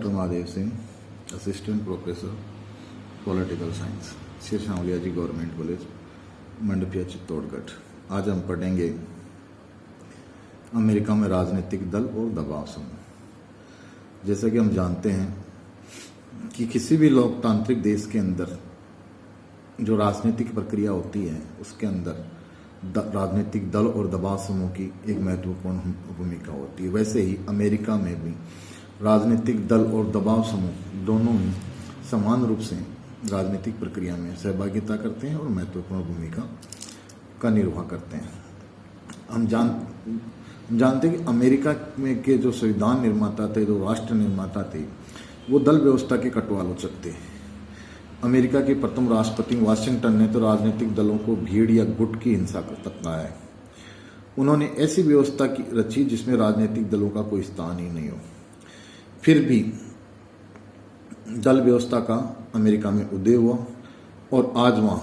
Doctor Mahadev Singh, assistant professor political science, Sher Shah ji government college, Mandapiya, Chittorgarh. आज हम पढ़ेंगे अमेरिका में राजनीतिक दल और दबाव समूह। जैसा कि हम जानते हैं कि किसी भी लोकतांत्रिक देश के अंदर जो राजनीतिक प्रक्रिया होती है उसके अंदर राजनीतिक दल और दबाव समूह की एक महत्वपूर्ण भूमिका होती है। वैसे ही अमेरिका में भी राजनीतिक दल और दबाव समूह दोनों ही समान रूप से राजनीतिक प्रक्रिया में सहभागिता करते हैं और महत्वपूर्ण भूमिका का निर्वाह करते हैं। हम जानते हैं कि अमेरिका में के जो संविधान निर्माता थे, जो राष्ट्र निर्माता थे, वो दल व्यवस्था के कटुआलोचक थे। अमेरिका के प्रथम राष्ट्रपति वाशिंगटन ने तो राजनीतिक दलों को भीड़ या गुट की हिंसा तक कहा है। उन्होंने ऐसी व्यवस्था की रची जिसमें राजनीतिक दलों का कोई स्थान ही नहीं हो। फिर भी दल व्यवस्था का अमेरिका में उदय हुआ और आज वहाँ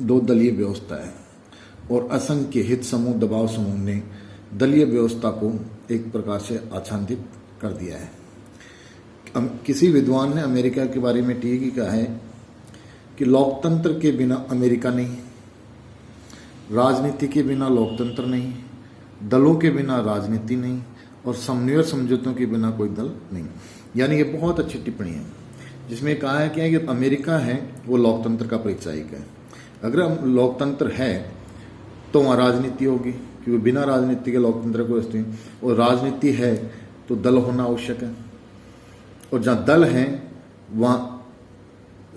दो दलीय व्यवस्था है और असंख्य हित समूह, दबाव समूह ने दलीय व्यवस्था को एक प्रकार से आच्छादित कर दिया है। किसी विद्वान ने अमेरिका के बारे में ठीक ही कहा है कि लोकतंत्र के बिना अमेरिका नहीं, राजनीति के बिना लोकतंत्र नहीं, दलों के बिना राजनीति नहीं और समन्वय समझौतों के बिना कोई दल नहीं। यानी ये बहुत अच्छी टिप्पणी है जिसमें कहा है कि अमेरिका है वो लोकतंत्र का परिचायक है। अगर हम लोकतंत्र है तो वहाँ राजनीति होगी, क्योंकि बिना राजनीति के लोकतंत्र को रचते हैं, और राजनीति है तो दल होना आवश्यक है, और जहाँ दल हैं वहाँ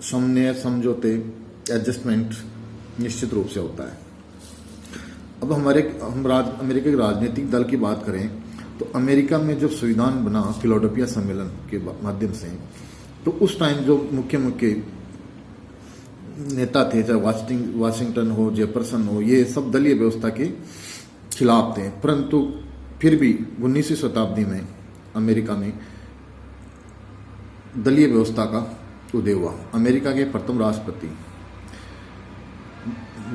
समन्वय समझौते एडजस्टमेंट निश्चित रूप से होता है। अब अमेरिका के राजनीतिक दल की बात करें तो अमेरिका में जब संविधान बना फिलाडेल्फिया सम्मेलन के माध्यम से, तो उस टाइम जो मुख्य नेता थे, चाहे वाशिंगटन हो, जेफरसन हो, ये सब दलीय व्यवस्था के खिलाफ थे। परंतु फिर भी 19वीं शताब्दी में अमेरिका में दलीय व्यवस्था का उदय हुआ। अमेरिका के प्रथम राष्ट्रपति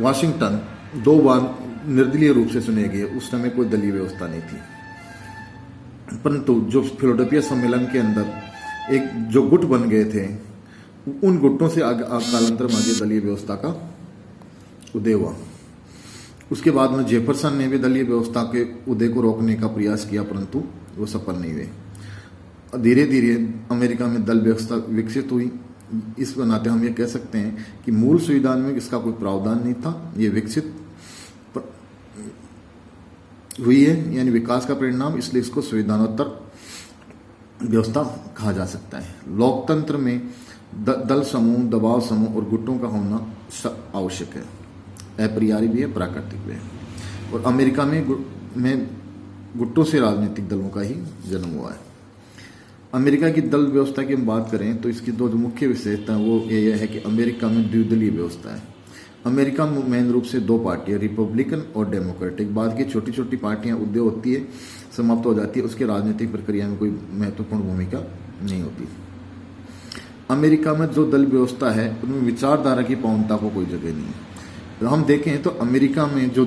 वाशिंगटन 2 बार निर्दलीय रूप से चुने गए। उस समय कोई दलीय व्यवस्था नहीं थी, परंतु जो फिलाडेल्फिया सम्मेलन के अंदर एक जो गुट बन गए थे, उन गुटों से कालांतर में आगे दलीय व्यवस्था का उदय हुआ। उसके बाद में जेफरसन ने भी दलीय व्यवस्था के उदय को रोकने का प्रयास किया, परंतु वो सफल नहीं हुए। धीरे धीरे अमेरिका में दल व्यवस्था विकसित हुई। इस नाते हम ये कह सकते हैं कि मूल संविधान में इसका कोई प्रावधान नहीं था, ये विकसित हुई है, यानी विकास का परिणाम, इसलिए इसको संविधानोत्तर व्यवस्था कहा जा सकता है। लोकतंत्र में दल समूह, दबाव समूह और गुटों का होना आवश्यक है, अपरिहार्य भी है, प्राकृतिक भी है। और अमेरिका में गुटों से राजनीतिक दलों का ही जन्म हुआ है। अमेरिका की दल व्यवस्था की हम बात करें तो इसकी दो जो मुख्य विशेषता है वो ये है कि अमेरिका में द्विदलीय व्यवस्था है। अमेरिका में मेन रूप से 2 पार्टियां, रिपब्लिकन और डेमोक्रेटिक। बाद की छोटी छोटी पार्टियां उदय होती है, समाप्त हो जाती है, उसके राजनीतिक प्रक्रिया में कोई महत्वपूर्ण भूमिका नहीं होती। अमेरिका में जो दल व्यवस्था है उनमें विचारधारा की पौनता को कोई जगह नहीं है। हम देखें तो अमेरिका में जो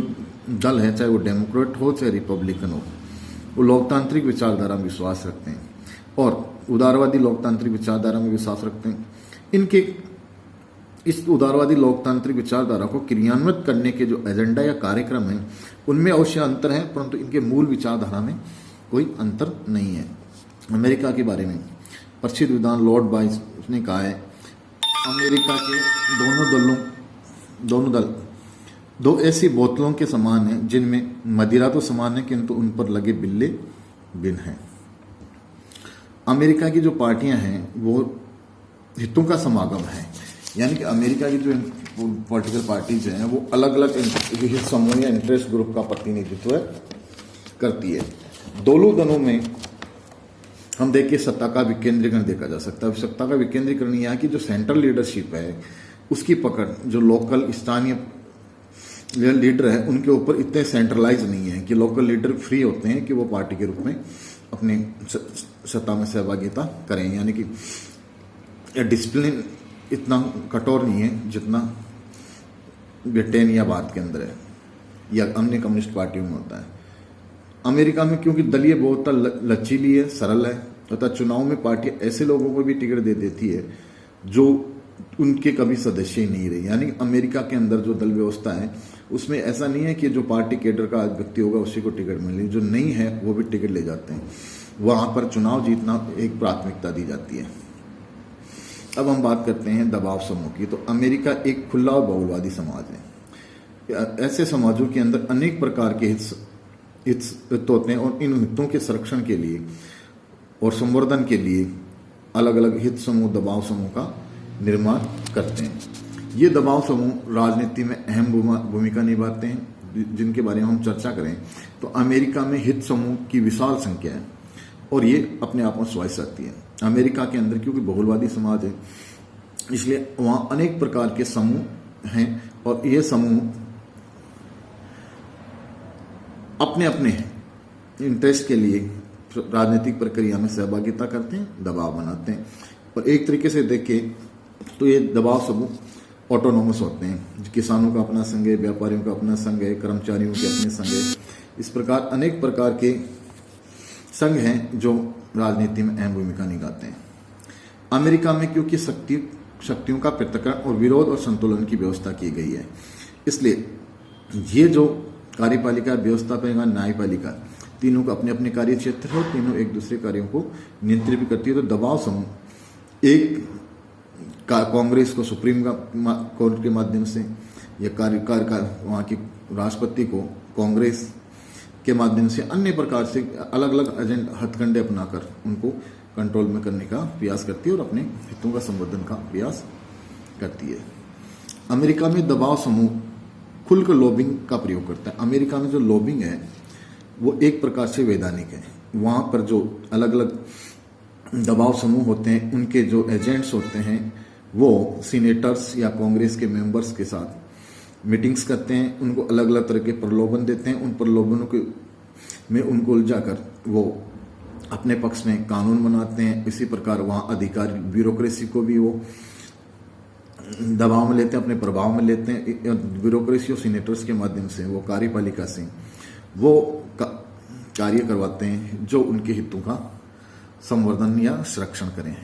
दल है, चाहे वो डेमोक्रेट हो चाहे रिपब्लिकन हो, वो लोकतांत्रिक विचारधारा में विश्वास रखते हैं और उदारवादी लोकतांत्रिक विचारधारा में विश्वास रखते हैं। इनके इस उदारवादी लोकतांत्रिक विचारधारा को क्रियान्वित करने के जो एजेंडा या कार्यक्रम है उनमें अवश्य अंतर है, परंतु इनके मूल विचारधारा में कोई अंतर नहीं है। अमेरिका के बारे में प्रसिद्ध विद्वान लॉर्ड बाइस उसने कहा है, अमेरिका के दोनों दल 2 ऐसी बोतलों के समान हैं जिनमें मदिरा तो समान है किंतु उन पर लगे बिल्ले भिन्न हैं। अमेरिका की जो पार्टियां हैं वो हितों का समागम है, यानी कि अमेरिका की जो पॉलिटिकल पार्टीज हैं वो अलग अलग हित समूह या इंटरेस्ट ग्रुप का प्रतिनिधित्व करती है। दोनों दलों में हम देखिए सत्ता का विकेंद्रीकरण देखा जा सकता है। सत्ता का विकेंद्रीकरण यह है कि जो सेंट्रल लीडरशिप है उसकी पकड़ जो लोकल स्थानीय लीडर है उनके ऊपर इतने सेंट्रलाइज नहीं है कि लोकल लीडर फ्री होते हैं कि वो पार्टी के रूप में अपने सत्ता में सहभागिता करें, यानी कि डिसिप्लिन इतना कठोर नहीं है जितना ब्रिटेन या भारत के अंदर है या अन्य कम्युनिस्ट पार्टियों में होता है। अमेरिका में क्योंकि दलीय बहुमत लचीली है, सरल है तथा चुनाव में पार्टियां ऐसे लोगों को भी टिकट दे देती है जो उनके कभी सदस्य ही नहीं रहे। यानी अमेरिका के अंदर जो दल व्यवस्था है उसमें ऐसा नहीं है कि जो पार्टी केडर का व्यक्ति होगा उसी को टिकट मिले, जो नहीं है वो भी टिकट ले जाते हैं। वहां पर चुनाव जीतना एक प्राथमिकता दी जाती है। अब हम बात करते हैं दबाव समूह की। तो अमेरिका एक खुला और बहुलवादी समाज है। ऐसे समाजों के अंदर अनेक प्रकार के हित होते हैं और इन हितों के संरक्षण के लिए और संवर्धन के लिए अलग अलग हित समूह, दबाव समूह का निर्माण करते हैं। ये दबाव समूह राजनीति में अहम भूमिका निभाते हैं, जिनके बारे में हम चर्चा करें तो अमेरिका में हित समूह की विशाल संख्या है और ये अपने आप में स्वायत्त शक्ति है। अमेरिका के अंदर क्योंकि बहुलवादी समाज है इसलिए वहां अनेक प्रकार के समूह हैं और ये समूह अपने अपने इंटरेस्ट के लिए राजनीतिक प्रक्रिया में सहभागिता करते हैं, दबाव बनाते हैं। और एक तरीके से देखें तो ये दबाव समूह ऑटोनोमस होते हैं। किसानों का अपना संघ है, व्यापारियों का अपना संघ है, कर्मचारियों के अपने संघ है। इस प्रकार अनेक प्रकार के संघ हैं जो राजनीति में अहम भूमिका निभाते हैं। अमेरिका में क्योंकि शक्तियों का पृथक्करण और विरोध और संतुलन की व्यवस्था की गई है, इसलिए ये जो कार्यपालिका, व्यवस्थापिका, न्यायपालिका, तीनों का अपने अपने कार्य क्षेत्र है और तीनों एक दूसरे कार्यों को नियंत्रित भी करती है। तो दबाव समूह एक कांग्रेस को सुप्रीम कोर्ट के माध्यम से या वहाँ की राष्ट्रपति को कांग्रेस के माध्यम से अन्य प्रकार से अलग अलग एजेंट हथकंडे अपनाकर उनको कंट्रोल में करने का प्रयास करती है और अपने हितों का संवर्धन का प्रयास करती है। अमेरिका में दबाव समूह खुलकर लॉबिंग का प्रयोग करता है। अमेरिका में जो लॉबिंग है वो एक प्रकार से वैधानिक है। वहाँ पर जो अलग अलग दबाव समूह होते हैं उनके जो एजेंट्स होते हैं वो सीनेटर्स या कांग्रेस के मेंबर्स के साथ मीटिंग्स करते हैं, उनको अलग अलग तरह के प्रलोभन देते हैं। उन प्रलोभनों के में उनको उलझाकर वो अपने पक्ष में कानून बनाते हैं। इसी प्रकार वहाँ अधिकारी ब्यूरोक्रेसी को भी वो दबाव में लेते हैं, अपने प्रभाव में लेते हैं। ब्यूरोक्रेसी और सीनेटर्स के माध्यम से वो कार्यपालिका से वो कार्य करवाते हैं जो उनके हितों का संवर्धन या संरक्षण करें।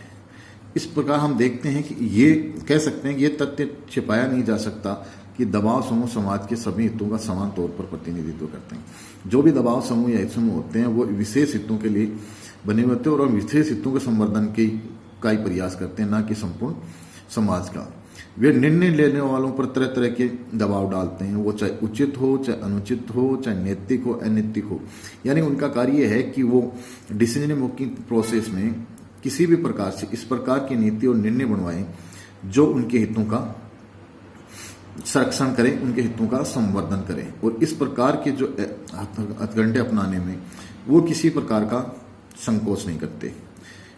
इस प्रकार हम देखते हैं कि ये कह सकते हैं कि ये तथ्य छिपाया नहीं जा सकता कि दबाव समूह समाज के सभी हितों का समान तौर पर प्रतिनिधित्व करते हैं। जो भी दबाव समूह या हित समूह होते हैं वो विशेष हितों के लिए बने होते हैं और विशेष हितों के संवर्धन का ही प्रयास करते हैं, ना कि संपूर्ण समाज का। वे निर्णय लेने वालों पर तरह तरह के दबाव डालते हैं, वो चाहे उचित हो, चाहे अनुचित हो, चाहे नैतिक हो, अनैतिक हो। यानी उनका कार्य है कि वो डिसीजन मेकिंग प्रोसेस में किसी भी प्रकार से इस प्रकार की नीति और निर्णय बनवाएं जो उनके हितों का संरक्षण करें, उनके हितों का संवर्धन करें। और इस प्रकार के जो हथकंडे अपनाने में वो किसी प्रकार का संकोच नहीं करते।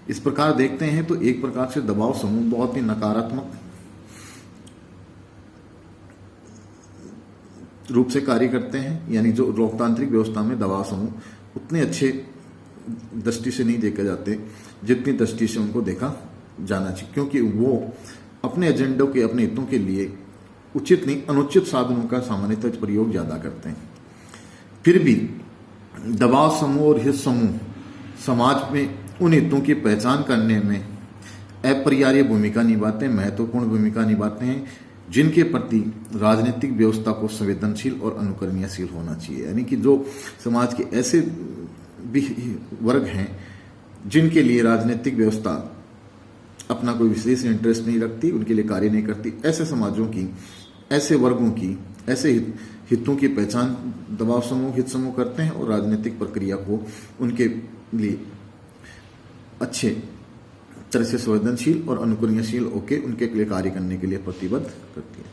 इस प्रकार देखते हैं तो एक प्रकार से दबाव समूह बहुत ही नकारात्मक रूप से कार्य करते हैं। यानी जो लोकतांत्रिक व्यवस्था में दबाव समूह उतने अच्छे दृष्टि से नहीं देखे जाते जितनी दृष्टि से उनको देखा जाना चाहिए, क्योंकि वो अपने एजेंडों के, अपने हितों के लिए उचित नहीं अनुचित साधनों का सामान्यतः प्रयोग ज्यादा करते हैं। फिर भी दबाव समूह और हित समूह समाज में उन हितों की पहचान करने में अपरिहार्य भूमिका निभाते हैं, महत्वपूर्ण भूमिका निभाते हैं, जिनके प्रति राजनीतिक व्यवस्था को संवेदनशील और अनुकरणीयशील होना चाहिए। यानी कि जो समाज के ऐसे भी वर्ग हैं जिनके लिए राजनीतिक व्यवस्था अपना कोई विशेष इंटरेस्ट नहीं रखती, उनके लिए कार्य नहीं करती, ऐसे समाजों की, ऐसे वर्गों की, ऐसे हितों की पहचान दबाव समूह, हित समूह करते हैं और राजनीतिक प्रक्रिया को उनके लिए अच्छे तरह से संवेदनशील और अनुकरणीयशील होकर उनके लिए कार्य करने के लिए प्रतिबद्ध करती है।